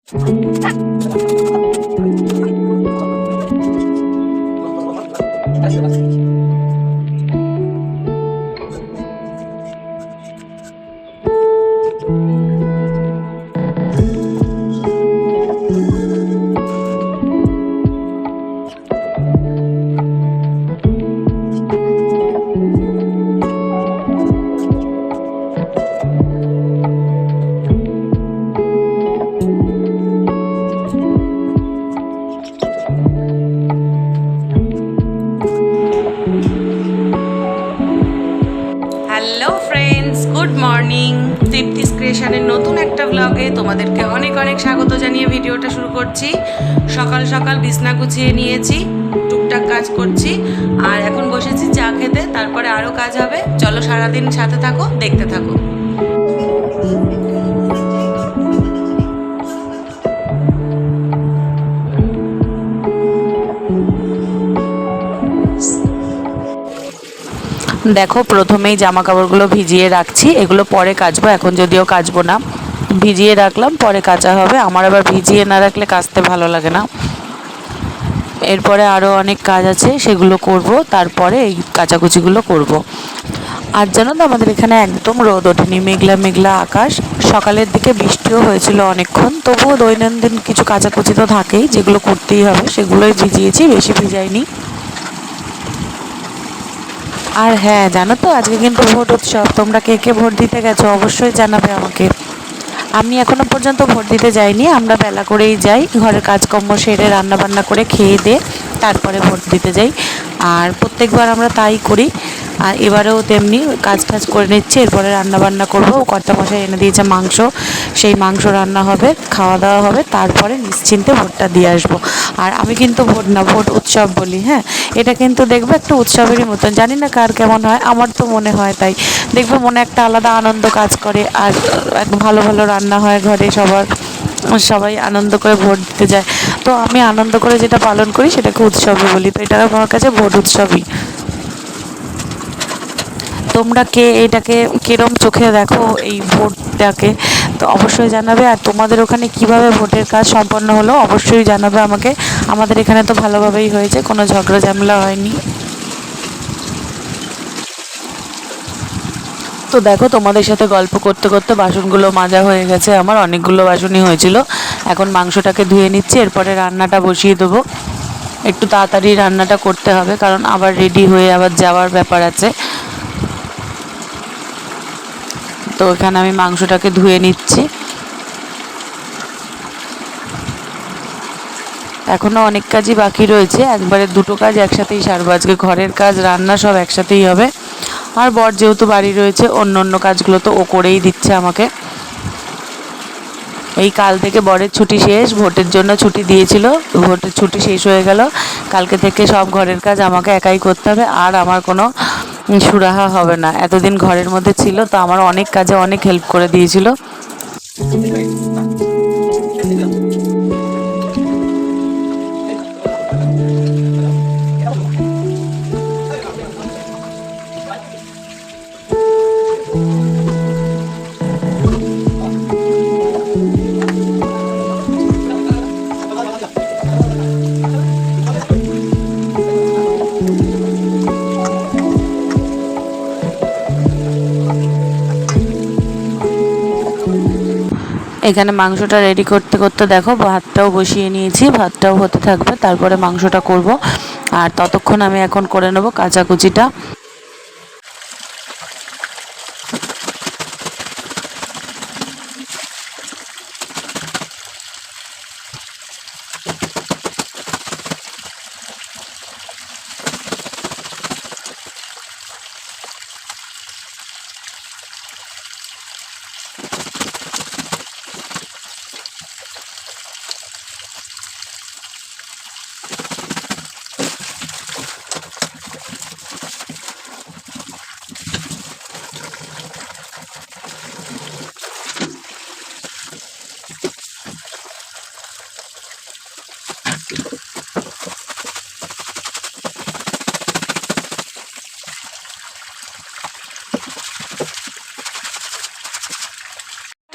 Hello friends, good morning. Tripti's ক্রিয়েশনের নতুন একটা ব্লগে তোমাদেরকে অনেক অনেক স্বাগত জানিয়ে ভিডিওটা শুরু করছি। সকাল সকাল বিছনা গুছিয়ে নিয়েছি, টুকটাক কাজ করছি, আর এখন বসেছি চা খেতে। তারপরে আরও কাজ হবে। চলো সারাদিন সাথে থাকো, দেখতে থাকো। দেখো, প্রথমেই জামা কাপড়গুলো ভিজিয়ে রাখছি, এগুলো পরে কাচবো, এখন যদিও কাচবো না। ভিজিয়ে রাখলাম, পরে কাচা হবে। আমার আবার ভিজিয়ে না রাখলে কাচতে ভালো লাগে না। এরপরে আরও অনেক কাজ আছে, সেগুলো করব, তারপরে এই কাচাকুচিগুলো করব। আর জানো তো, আমাদের এখানে একদম রোদ ওঠেনি, মেঘলা মেঘলা আকাশ। সকালের দিকে বৃষ্টিও হয়েছিল অনেকক্ষণ, তবুও দৈনন্দিন কিছু কাচাকুচি তো থাকেই, যেগুলো করতেই হবে, সেগুলোই ভিজিয়েছি, বেশি ভিজাইনি। আর হ্যাঁ, জানো তো, আজকে কিন্তু ভোট উৎসব। তোমরা কে কে ভোট দিতে গেছো অবশ্যই জানাবে আমাকে। আমি এখনো পর্যন্ত ভোট দিতে যাইনি, আমরা বেলা করেই যাই, ঘরের কাজকর্ম সেরে রান্নাবান্না করে খেয়ে দিয়ে তারপরে ভোট দিতে যাই। আর প্রত্যেকবার আমরা তাই করি। আর এবারেও তেমনি কাজ টাজ করে নিচ্ছি, এরপরে রান্নাবান্না করবো। কর্তামশাই এনে দিয়েছে মাংস, সেই মাংস রান্না হবে, খাওয়া দাওয়া হবে, তারপরে নিশ্চিন্তে ভোটটা দিয়ে আসবো। আর আমি কিন্তু ভোট না, ভোট উৎসব বলি। হ্যাঁ, এটা কিন্তু দেখবে একটা উৎসবেরই মতন, জানি না কার কেমন হয়, আমার তো মনে হয় তাই। দেখবে মনে একটা আলাদা আনন্দ কাজ করে। আর ভালো ভালো রান্না হয় ঘরে, সবাই আনন্দ করে ভোট দিতে যায়। তো আমি আনন্দ করে যেটা পালন করি সেটাকে উৎসবই বলি, তো এটা আমার কাছে ভোট উৎসবই। তোমরা কে এটাকে কিরম চোখে দেখো এই ভোটটাকে, তো অবশ্যই জানাবে। আর তোমাদের ওখানে কিভাবে ভোটের কাজ সম্পন্ন হলো অবশ্যই জানাবে আমাকে। আমাদের এখানে তো ভালোভাবেই হয়েছে, কোনো ঝগড়া ঝামেলা হয়নি। তো দেখো, তোমাদের সাথে গল্প করতে করতে বাসনগুলো মাজা হয়ে গেছে, আমার অনেকগুলো বাসনই হয়েছিল। এখন মাংসটাকে ধুয়ে নিচ্ছি, এরপরে রান্নাটা বসিয়ে দেবো। একটু তাড়াতাড়ি রান্নাটা করতে হবে, কারণ আবার রেডি হয়ে আবার যাওয়ার ব্যাপার আছে। তো এখানে আমি মাংসটাকে ধুয়ে নিচ্ছি। এখনও অনেক কাজই বাকি রয়েছে, একবারে দুটো কাজ একসাথেই সারবো আজকে। ঘরের কাজ, রান্না সব একসাথেই হবে। আর বর যেহেতু বাড়ি রয়েছে, অন্য অন্য কাজগুলো তো ও করেই দিচ্ছে আমাকে। এই কাল থেকে বরের ছুটি শেষ, ভোটের জন্য ছুটি দিয়েছিল, ভোটের ছুটি শেষ হয়ে গেল। কালকে থেকে সব ঘরের কাজ আমাকে একাই করতে হবে, আর আমার কোনো সুরাহা হবে না। এতদিন ঘরের মধ্যে ছিল, তো আমার অনেক কাজে অনেক হেল্প করে দিয়েছিল। এখানে মাংসটা রেডি করতে করতে দেখো ভাতটাও বসিয়ে নিয়েছি, ভাতটাও হতে থাকবে, তারপরে মাংসটা করব। আর ততক্ষণ আমি এখন করে নেব কাচাকুচিটা।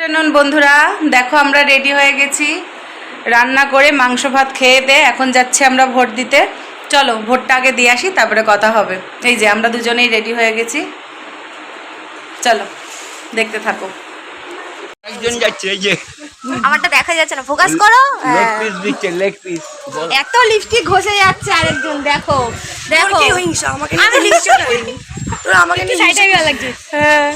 আফটারনুন বন্ধুরা, দেখো আমরা রেডি হয়ে গেছি। রান্না করে মাংস ভাত খেয়ে দে এখন যাচ্ছি আমরা ভোট দিতে। চলো ভোটটা আগে দিয়ে আসি, তারপরে কথা হবে। এই যে আমরা দুজনেই রেডি হয়ে গেছি, চলো দেখতে থাকো। একজন যাচ্ছে, এই যে আমারটা দেখা যাচ্ছে না, ফোকাস করো। লেগ পিস দিচ্ছে, লেগ পিস। এত লিপস্টিক ঘষে যাচ্ছে আরেকজন, দেখো দেখো আমি লিপস্টিক তোরা আমাকে নিয়ে সাইডে গিয়ে লাগছে। হ্যাঁ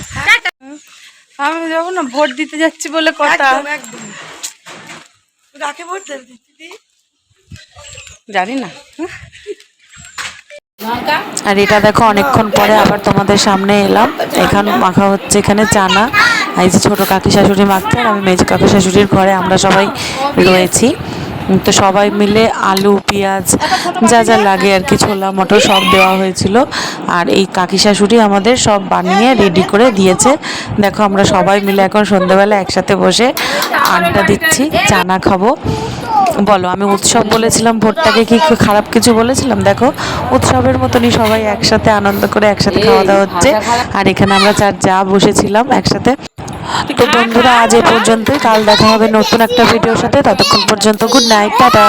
আমি যাবো না, ভোট দিতে যাচ্ছি বলে কথা। কাকে ভোট দেবে? জানি না। আর এটা দেখো অনেকক্ষণ পরে আবার তোমাদের সামনে এলাম। এখানে মাখা হচ্ছে, এখানে চানা। এই যে ছোটো কাকি শাশুড়ি মাখছে, আর আমি মেজ কাকি শাশুড়ির ঘরে আমরা সবাই রয়েছি। তো সবাই মিলে আলু পেঁয়াজ যা যা লাগে আর কি, ছোলা মটর সব দেওয়া হয়েছিল। আর এই কাকি শাশুড়ি আমাদের সব বানিয়ে রেডি করে দিয়েছে। দেখো আমরা সবাই মিলে এখন সন্ধ্যেবেলা একসাথে বসে আড্ডা দিচ্ছি, চানা খাবো। বলো, আমি উৎসব বলেছিলাম, ভোটটাকে কি খারাপ কিছু বলেছিলাম? দেখো উৎসবের মতনই সবাই একসাথে আনন্দ করে একসাথে খাওয়া দাওয়া হচ্ছে। আর এখানে আমরা চার যা বসেছিলাম একসাথে। তো বন্ধুরা আজ এ পর্যন্তই, কাল দেখা হবে নতুন একটা ভিডিওর সাথে। ততক্ষণ পর্যন্ত গুড নাইট, টাটা।